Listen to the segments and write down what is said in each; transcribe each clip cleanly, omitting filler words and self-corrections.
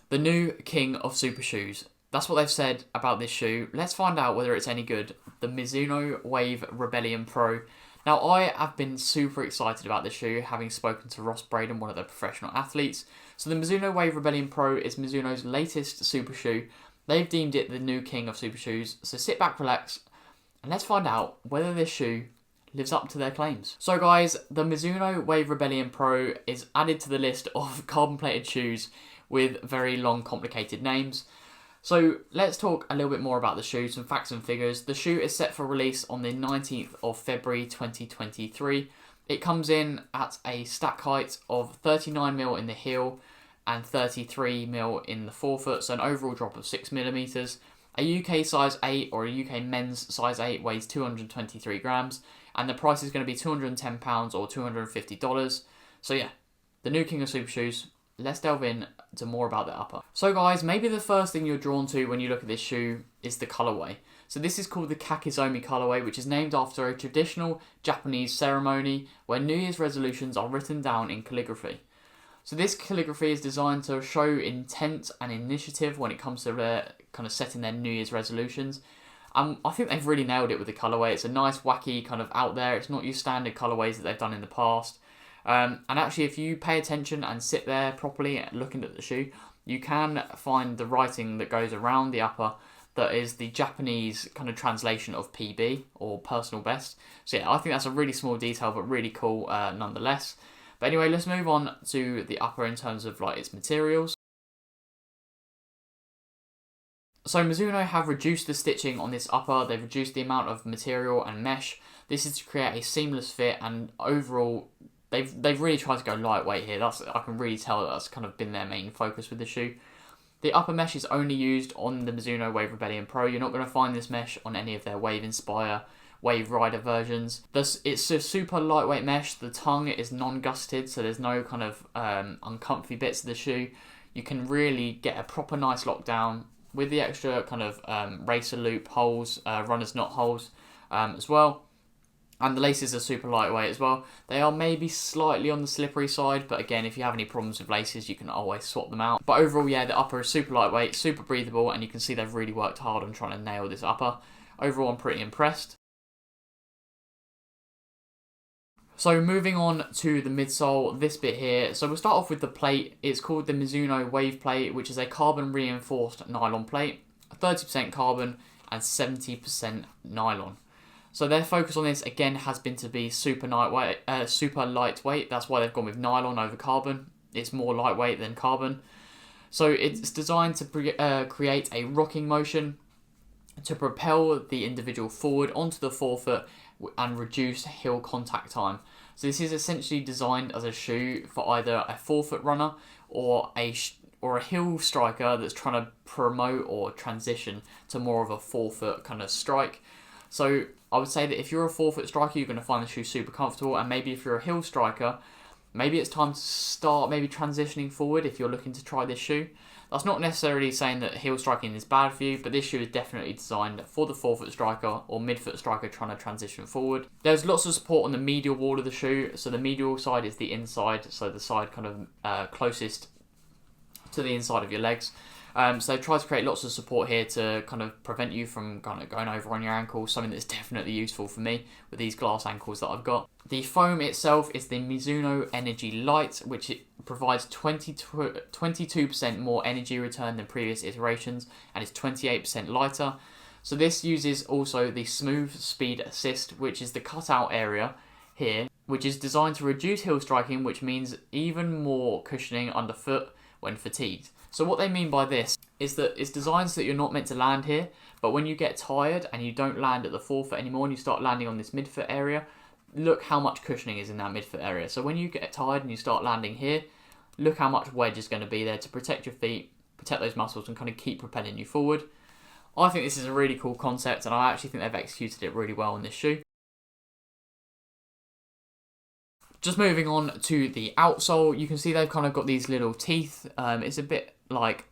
The new king of super shoes. That's what they've said about this shoe. Let's find out whether it's any good. The Mizuno Wave Rebellion Pro. Now, I have been super excited about this shoe, having spoken to Ross Braden, one of the professional athletes. So the Mizuno Wave Rebellion Pro is Mizuno's latest super shoe. They've deemed it the new king of super shoes. So sit back, relax, and let's find out whether this shoe lives up to their claims. So guys, the Mizuno Wave Rebellion Pro is added to the list of carbon-plated shoes with very long, complicated names. So let's talk a little bit more about the shoe, some facts and figures. The shoe is set for release on the 19th of February 2023. It comes in at a stack height of 39mm in the heel and 33mm in the forefoot, so an overall drop of 6mm. A UK size 8 or a UK men's size 8 weighs 223 grams, and the price is going to be £210 or $250. So yeah, the new king of super shoes. Let's delve in to more about the upper. So guys, maybe the first thing you're drawn to when you look at this shoe is the colorway. So this is called the Kakizomi colorway, which is named after a traditional Japanese ceremony where New Year's resolutions are written down in calligraphy. So this calligraphy is designed to show intent and initiative when it comes to their kind of setting their New Year's resolutions. I think they've really nailed it with the colorway. It's a nice, wacky kind of out there. It's not your standard colorways that they've done in the past. And actually, if you pay attention and sit there properly looking at the shoe, you can find the writing that goes around the upper that is the Japanese kind of translation of PB, or personal best. So yeah, I think that's a really small detail, but really cool nonetheless. But anyway, let's move on to the upper in terms of like its materials. So Mizuno have reduced the stitching on this upper. They've reduced the amount of material and mesh. This is to create a seamless fit, and overall They've really tried to go lightweight here. I can really tell that's kind of been their main focus with the shoe. The upper mesh is only used on the Mizuno Wave Rebellion Pro. You're not going to find this mesh on any of their Wave Inspire, Wave Rider versions. It's a super lightweight mesh. The tongue is non-gusseted, so there's no kind of uncomfy bits of the shoe. You can really get a proper nice lockdown with the extra kind of racer loop holes, runner's knot holes as well. And the laces are super lightweight as well. They are maybe slightly on the slippery side, but again, if you have any problems with laces, you can always swap them out. But overall, yeah, the upper is super lightweight, super breathable, and you can see they've really worked hard on trying to nail this upper. Overall, I'm pretty impressed. So moving on to the midsole, this bit here. So we'll start off with the plate. It's called the Mizuno Wave Plate, which is a carbon reinforced nylon plate, 30% carbon and 70% nylon. So their focus on this, again, has been to be super lightweight. That's why they've gone with nylon over carbon. It's more lightweight than carbon. So it's designed to create a rocking motion to propel the individual forward onto the forefoot and reduce heel contact time. So this is essentially designed as a shoe for either a forefoot runner or a heel striker that's trying to promote or transition to more of a forefoot kind of strike. So I would say that if you're a forefoot striker, you're going to find the shoe super comfortable, and maybe if you're a heel striker, maybe it's time to start maybe transitioning forward if you're looking to try this shoe. That's not necessarily saying that heel striking is bad for you, but this shoe is definitely designed for the forefoot striker or midfoot striker trying to transition forward. There's lots of support on the medial wall of the shoe. So the medial side is the inside, so the side kind of closest to the inside of your legs. So they've tried to create lots of support here to kind of prevent you from kind of going over on your ankle, something that's definitely useful for me with these glass ankles that I've got. The foam itself is the Mizuno Energy Light, which it provides 22% more energy return than previous iterations and is 28% lighter. So this uses also the Smooth Speed Assist, which is the cutout area here, which is designed to reduce heel striking, which means even more cushioning underfoot when fatigued. So what they mean by this is that it's designed so that you're not meant to land here, but when you get tired and you don't land at the forefoot anymore and you start landing on this midfoot area, look how much cushioning is in that midfoot area. So when you get tired and you start landing here, look how much wedge is going to be there to protect your feet, protect those muscles, and kind of keep propelling you forward. I think this is a really cool concept, and I actually think they've executed it really well in this shoe. Just moving on to the outsole, you can see they've kind of got these little teeth. It's a bit like,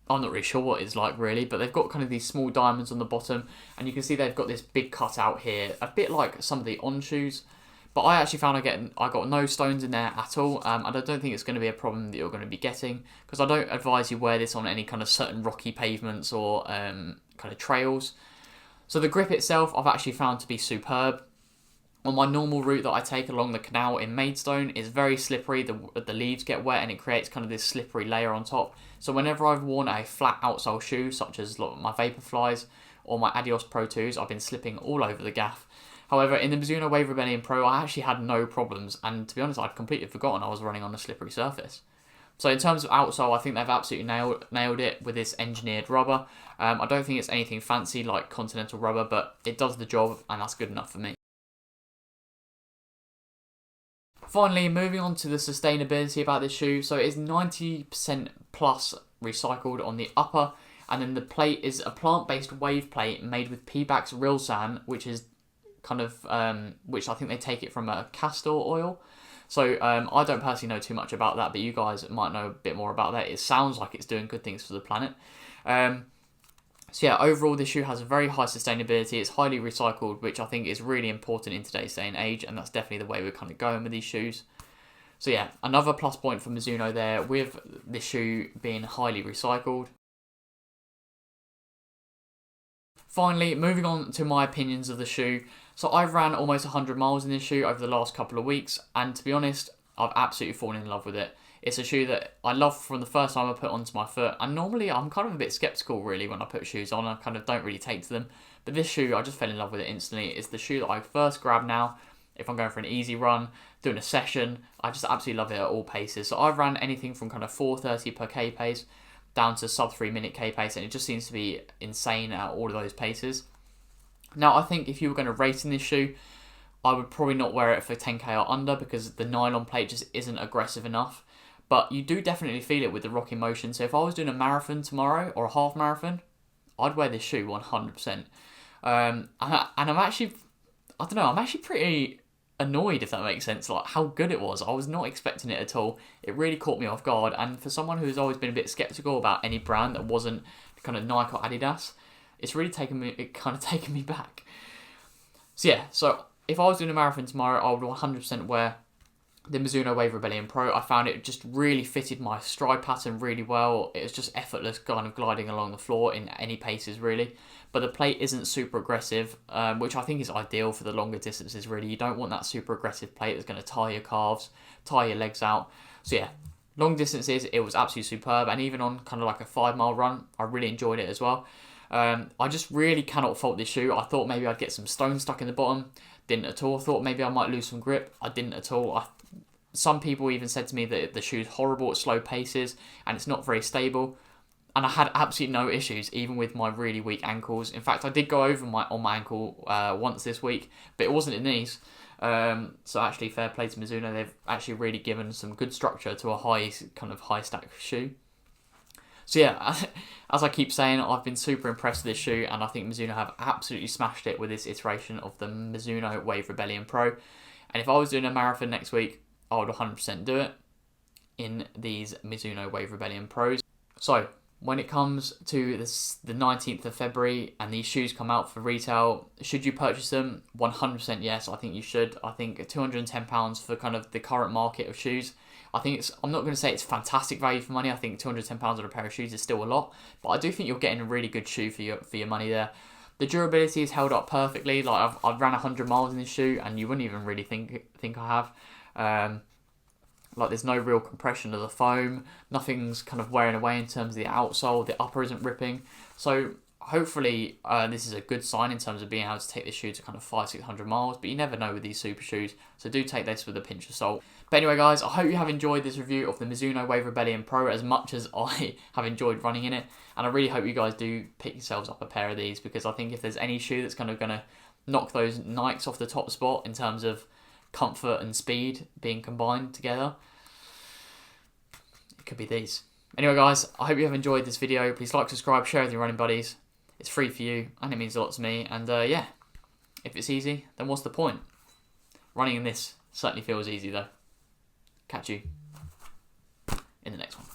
I'm not really sure what it's like really, but they've got kind of these small diamonds on the bottom, and you can see they've got this big cutout here, a bit like some of the On shoes, But I actually found I got no stones in there at all, and I don't think it's going to be a problem that you're going to be getting, because I don't advise you wear this on any kind of certain rocky pavements or kind of trails. So the grip itself I've actually found to be superb. On my normal route that I take along the canal in Maidstone, it's very slippery, the leaves get wet and it creates kind of this slippery layer on top. So whenever I've worn a flat outsole shoe, such as my Vaporflies or my Adios Pro 2s, I've been slipping all over the gaff. However, in the Mizuno Wave Rebellion Pro, I actually had no problems, and to be honest, I'd completely forgotten I was running on a slippery surface. So in terms of outsole, I think they've absolutely nailed it with this engineered rubber. I don't think it's anything fancy like Continental rubber, but it does the job, and that's good enough for me. Finally, moving on to the sustainability about this shoe. So it's 90% plus recycled on the upper, and then the plate is a plant-based wave plate made with Pebax Rilsan, which is kind of, which I think they take it from a castor oil. So I don't personally know too much about that, but you guys might know a bit more about that. It sounds like it's doing good things for the planet. So yeah, overall this shoe has a very high sustainability. It's highly recycled, which I think is really important in today's day and age, and that's definitely the way we're kind of going with these shoes. So yeah, another plus point for Mizuno there with this shoe being highly recycled. Finally, moving on to my opinions of the shoe. So I've ran almost 100 miles in this shoe over the last couple of weeks, and to be honest, I've absolutely fallen in love with it. It's a shoe that I love from the first time I put onto my foot, and normally I'm kind of a bit skeptical really when I put shoes on. I kind of don't really take to them, but this shoe, I just fell in love with it instantly. It's the shoe that I first grab now if I'm going for an easy run, doing a session. I just absolutely love it at all paces. So I've ran anything from kind of 4:30 per K pace down to sub 3 minute K pace, and it just seems to be insane at all of those paces. Now I think if you were going to race in this shoe, I would probably not wear it for 10k or under, because the nylon plate just isn't aggressive enough. But you do definitely feel it with the rocking motion. So if I was doing a marathon tomorrow or a half marathon, I'd wear this shoe 100%. And I'm actually, I don't know, I'm actually pretty annoyed, if that makes sense, like how good it was. I was not expecting it at all. It really caught me off guard. And for someone who's always been a bit skeptical about any brand that wasn't kind of Nike or Adidas, it's really taken me back. So yeah, so if I was doing a marathon tomorrow, I would 100% wear the Mizuno Wave Rebellion Pro. I found it just really fitted my stride pattern really well. It was just effortless kind of gliding along the floor in any paces really. But the plate isn't super aggressive, which I think is ideal for the longer distances really. You don't want that super aggressive plate that's going to tire your calves, tire your legs out. So yeah, long distances, it was absolutely superb. And even on kind of like a 5-mile run, I really enjoyed it as well. I just really cannot fault this shoe. I thought maybe I'd get some stones stuck in the bottom. Didn't at all. I thought maybe I might lose some grip. I didn't at all. Some people even said to me that the shoe's horrible at slow paces and it's not very stable. And I had absolutely no issues, even with my really weak ankles. In fact, I did go over on my ankle once this week, but it wasn't in these. So actually, fair play to Mizuno. They've actually really given some good structure to a high stack shoe. So yeah, as I keep saying, I've been super impressed with this shoe, and I think Mizuno have absolutely smashed it with this iteration of the Mizuno Wave Rebellion Pro. And if I was doing a marathon next week, I would 100% do it in these Mizuno Wave Rebellion Pros. So when it comes to the 19th of February and these shoes come out for retail, should you purchase them? 100% yes, I think you should. I think £210 for kind of the current market of shoes. I think I'm not going to say it's fantastic value for money. I think £210 on a pair of shoes is still a lot, but I do think you're getting a really good shoe for your money there. The durability is held up perfectly. Like I've ran 100 miles in this shoe, and you wouldn't even really think I have. Like there's no real compression of the foam. Nothing's kind of wearing away in terms of the outsole. The upper isn't ripping. So hopefully this is a good sign in terms of being able to take this shoe to kind of 500-600 miles. But you never know with these super shoes. So do take this with a pinch of salt. But anyway, guys, I hope you have enjoyed this review of the Mizuno Wave Rebellion Pro as much as I have enjoyed running in it. And I really hope you guys do pick yourselves up a pair of these, because I think if there's any shoe that's kind of going to knock those Nikes off the top spot in terms of comfort and speed being combined together, it could be these. Anyway, guys, I hope you have enjoyed this video. Please like, subscribe, share with your running buddies. It's free for you, and it means a lot to me. And yeah, if it's easy, then what's the point? Running in this certainly feels easy, though. Catch you in the next one.